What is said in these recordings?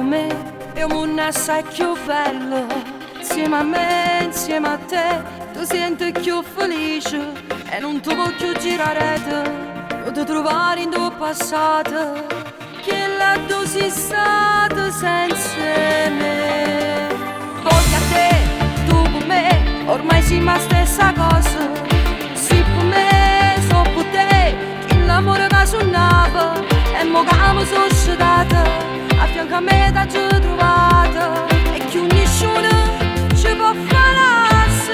con me è un mondo assai più bello. Insieme a me, insieme a te, ti senti più felice e non ti voglio girare te. Ti trovare in tuo passato, che là tu sei stato senza me. Voglio a te, tu con me, ormai siamo la stessa cosa. Sì per me, so per te, che l'amore che suonava e mo che mi sono sciatata, a fianco a me ti ho trovata e che nessuno ci può fare assai.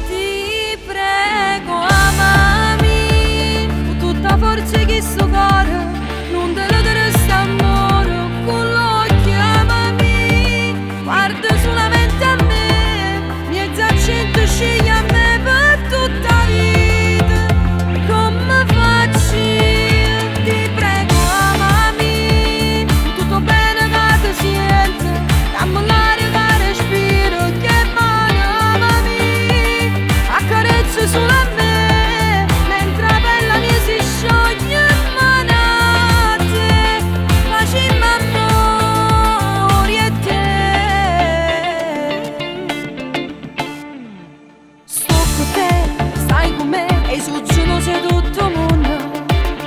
Ti prego amami con tutta forza che sto cuore, non te lo resti amore, con l'occhio amami, guarda solamente a me, miei accenti scegli a me per tutta la vita, come faccio? Ti prego amami, tutto bene che ti sente, dammi l'aria che respiro, che mani amami, accarezza solo a me, mentre la pelle mia si scioglie in mano a te, facciamo amore e te. Sto con te, stai con me, e sul giorno sei tutto il mondo.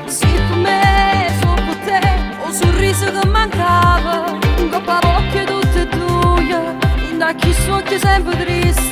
Sì per me, so per te, un sorriso che mancava, un coppa bocca tutte e due, in da chi sogni sempre triste.